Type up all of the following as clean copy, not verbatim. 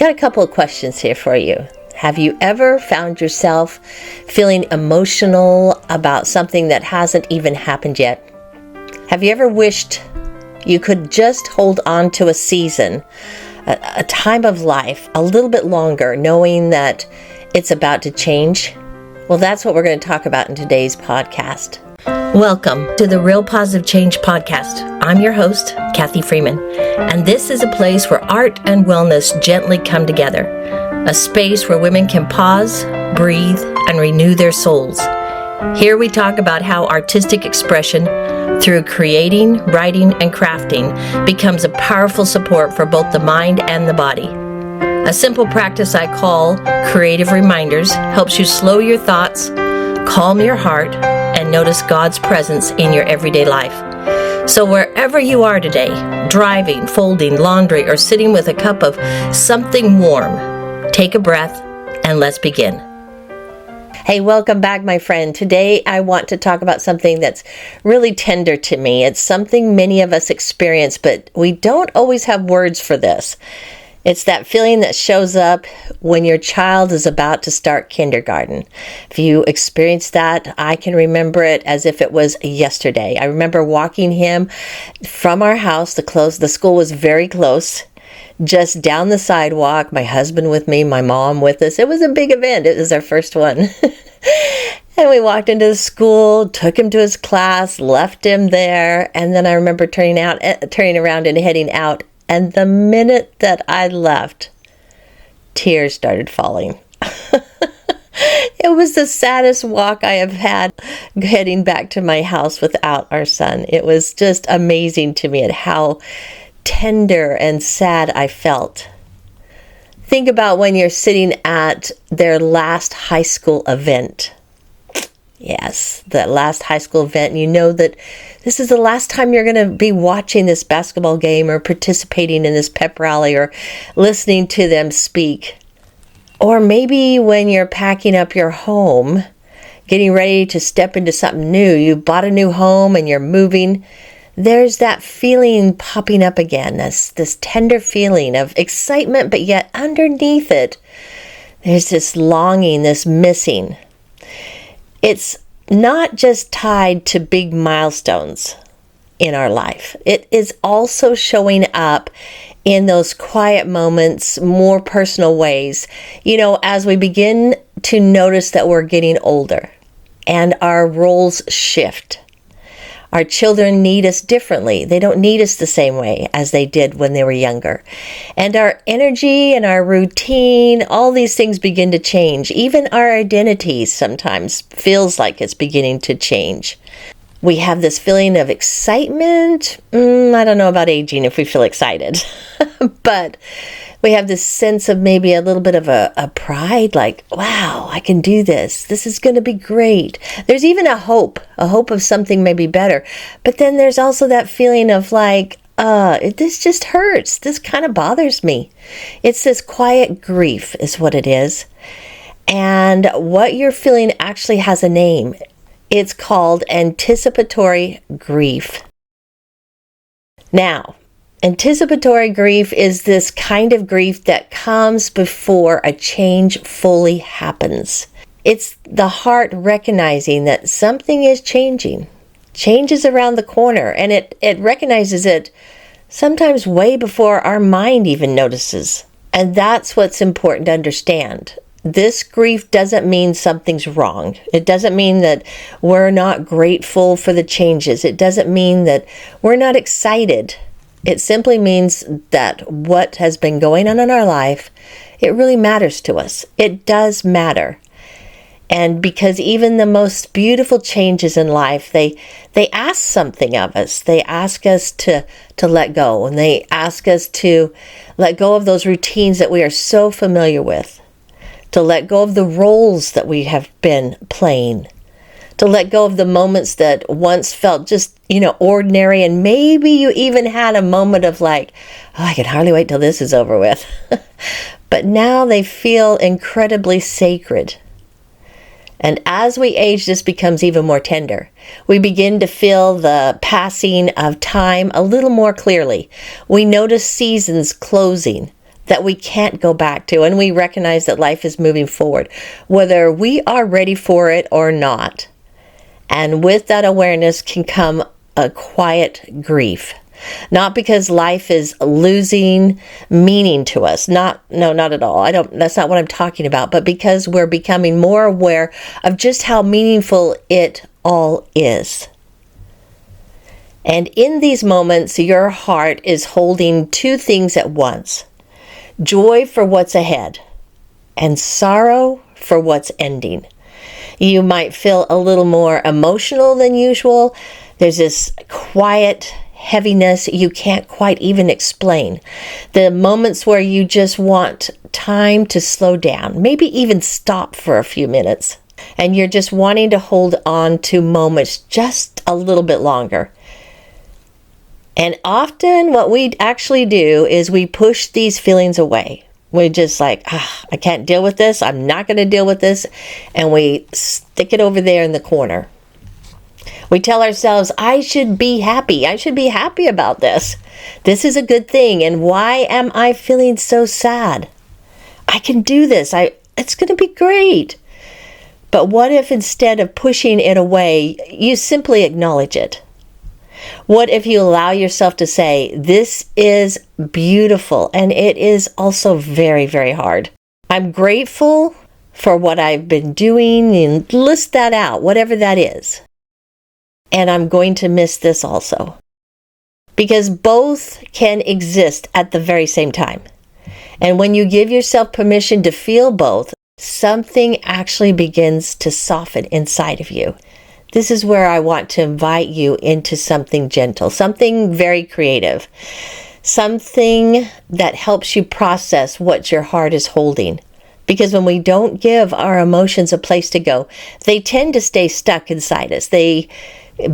got a couple of questions here for you. Have you ever found yourself feeling emotional about something that hasn't even happened yet? Have you ever wished you could just hold on to a season, a time of life, a little bit longer, knowing that it's about to change? Well, that's what we're going to talk about in today's podcast. Welcome to the Real Positive Change podcast. I'm your host, Kathy Freeman, and this is a place where art and wellness gently come together, a space where women can pause, breathe, and renew their souls. Here we talk about how artistic expression through creating, writing, and crafting becomes a powerful support for both the mind and the body. A simple practice I call Creative Reminders helps you slow your thoughts, calm your heart, and notice God's presence in your everyday life. So wherever you are today, driving, folding, laundry, or sitting with a cup of something warm, take a breath and let's begin. Hey, welcome back, my friend. Today I want to talk about something that's really tender to me. It's something many of us experience, but we don't always have words for this. It's that feeling that shows up when your child is about to start kindergarten. If you experience that, I can remember it as if it was yesterday. I remember walking him from our house. The school was very close, just down the sidewalk, my husband with me, my mom with us. It was a big event. It was our first one. And we walked into the school, took him to his class, left him there, and then I remember turning around and heading out. And the minute that I left, tears started falling. It was the saddest walk I have had heading back to my house without our son. It was just amazing to me at how tender and sad I felt. Think about when you're sitting at their last high school event. Yes, that last high school event, and you know that this is the last time you're going to be watching this basketball game or participating in this pep rally or listening to them speak. Or maybe when you're packing up your home, getting ready to step into something new, you bought a new home and you're moving, there's that feeling popping up again, this tender feeling of excitement, but yet underneath it, there's this longing, this missing. It's not just tied to big milestones in our life. It is also showing up in those quiet moments, more personal ways. You know, as we begin to notice that we're getting older and our roles shift. Our children need us differently. They don't need us the same way as they did when they were younger. And our energy and our routine, all these things begin to change. Even our identities sometimes feels like it's beginning to change. We have this feeling of excitement. I don't know about aging if we feel excited, but we have this sense of maybe a little bit of a pride, like, wow, I can do this. This is going to be great. There's even a hope of something maybe better. But then there's also that feeling of like, this just hurts. This kind of bothers me. It's this quiet grief is what it is. And what you're feeling actually has a name. It's called anticipatory grief. Now, anticipatory grief is this kind of grief that comes before a change fully happens. It's the heart recognizing that something is changing. Change is around the corner, and it recognizes it sometimes way before our mind even notices. And that's what's important to understand. This grief doesn't mean something's wrong. It doesn't mean that we're not grateful for the changes. It doesn't mean that we're not excited. It simply means that what has been going on in our life, it really matters to us. It does matter. And because even the most beautiful changes in life, they ask something of us. They ask us to let go, and they ask us to let go of those routines that we are so familiar with, to let go of the roles that we have been playing, to let go of the moments that once felt just, ordinary, and maybe you even had a moment of like, oh, I can hardly wait till this is over with. But now they feel incredibly sacred. And as we age, this becomes even more tender. We begin to feel the passing of time a little more clearly. We notice seasons closing, that we can't go back to, and we recognize that life is moving forward, whether we are ready for it or not. And with that awareness can come a quiet grief. Not because life is losing meaning to us. Not at all. That's not what I'm talking about. But because we're becoming more aware of just how meaningful it all is. And in these moments, your heart is holding two things at once. Joy for what's ahead and sorrow for what's ending. You might feel a little more emotional than usual. There's this quiet heaviness you can't quite even explain. The moments where you just want time to slow down, maybe even stop for a few minutes. And you're just wanting to hold on to moments just a little bit longer. And often what we actually do is we push these feelings away. We're just like, I can't deal with this. I'm not going to deal with this. And we stick it over there in the corner. We tell ourselves, I should be happy. I should be happy about this. This is a good thing. And why am I feeling so sad? I can do this. It's going to be great. But what if instead of pushing it away, you simply acknowledge it? What if you allow yourself to say, this is beautiful and it is also very, very hard. I'm grateful for what I've been doing, and list that out, whatever that is. And I'm going to miss this also. Because both can exist at the very same time. And when you give yourself permission to feel both, something actually begins to soften inside of you. This is where I want to invite you into something gentle, something very creative, something that helps you process what your heart is holding. Because when we don't give our emotions a place to go, they tend to stay stuck inside us. They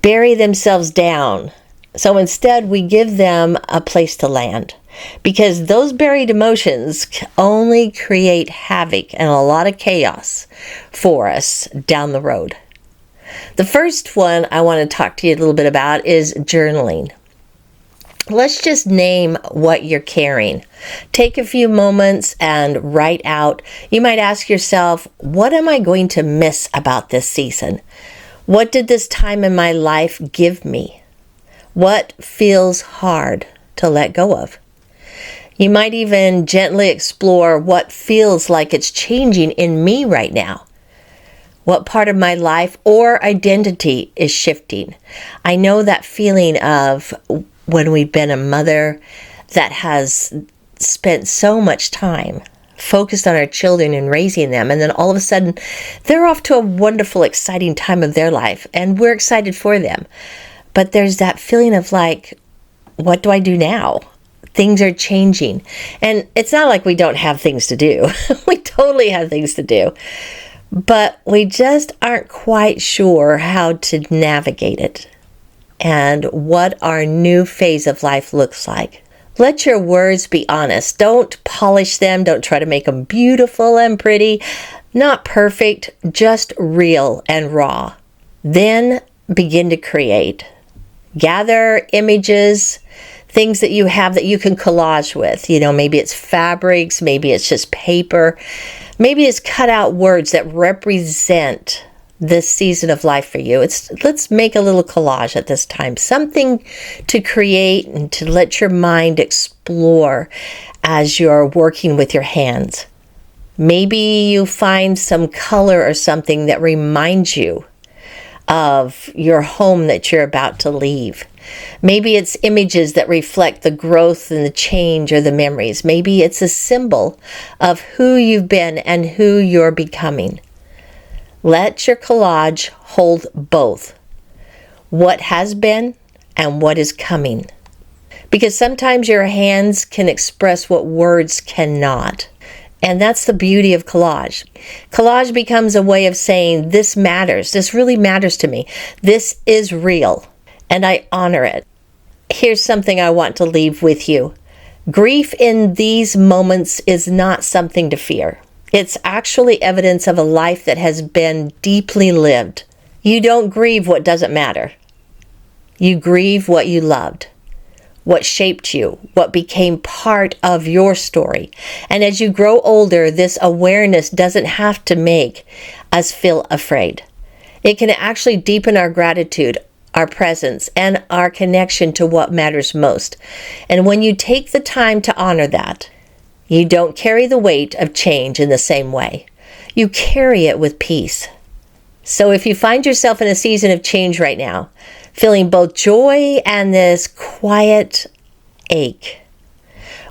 bury themselves down. So instead, we give them a place to land. Because those buried emotions only create havoc and a lot of chaos for us down the road. The first one I want to talk to you a little bit about is journaling. Let's just name what you're carrying. Take a few moments and write out. You might ask yourself, what am I going to miss about this season? What did this time in my life give me? What feels hard to let go of? You might even gently explore what feels like it's changing in me right now. What part of my life or identity is shifting? I know that feeling of when we've been a mother that has spent so much time focused on our children and raising them, and then all of a sudden they're off to a wonderful, exciting time of their life, and we're excited for them. But there's that feeling of like, what do I do now? Things are changing. And it's not like we don't have things to do. We totally have things to do. But we just aren't quite sure how to navigate it and what our new phase of life looks like. Let your words be honest. Don't polish them. Don't try to make them beautiful and pretty. Not perfect, just real and raw. Then begin to create. Gather images, things that you have that you can collage with. Maybe it's fabrics, maybe it's just paper. Maybe it's cut out words that represent this season of life for you. Let's make a little collage at this time. Something to create and to let your mind explore as you're working with your hands. Maybe you find some color or something that reminds you of your home that you're about to leave. Maybe it's images that reflect the growth and the change or the memories. Maybe it's a symbol of who you've been and who you're becoming. Let your collage hold both what has been and what is coming. Because sometimes your hands can express what words cannot. And that's the beauty of collage. Collage becomes a way of saying, this matters. This really matters to me. This is real. And I honor it. Here's something I want to leave with you. Grief in these moments is not something to fear. It's actually evidence of a life that has been deeply lived. You don't grieve what doesn't matter. You grieve what you loved, what shaped you, what became part of your story. And as you grow older, this awareness doesn't have to make us feel afraid. It can actually deepen our gratitude, our presence, and our connection to what matters most. And when you take the time to honor that, you don't carry the weight of change in the same way. You carry it with peace. So if you find yourself in a season of change right now, feeling both joy and this quiet ache,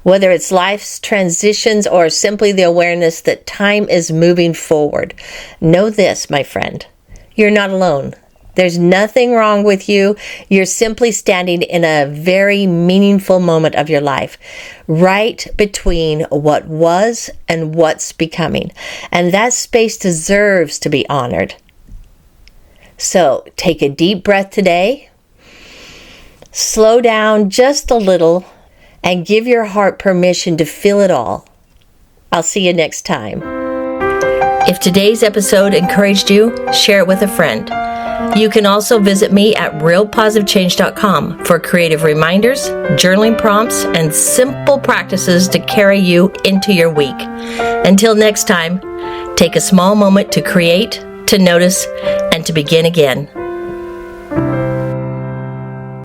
whether it's life's transitions or simply the awareness that time is moving forward, know this, my friend, you're not alone. There's nothing wrong with you. You're simply standing in a very meaningful moment of your life, right between what was and what's becoming. And that space deserves to be honored. So take a deep breath today, slow down just a little, and give your heart permission to feel it all. I'll see you next time. If today's episode encouraged you, share it with a friend. You can also visit me at realpositivechange.com for creative reminders, journaling prompts, and simple practices to carry you into your week. Until next time, take a small moment to create, to notice, and to begin again.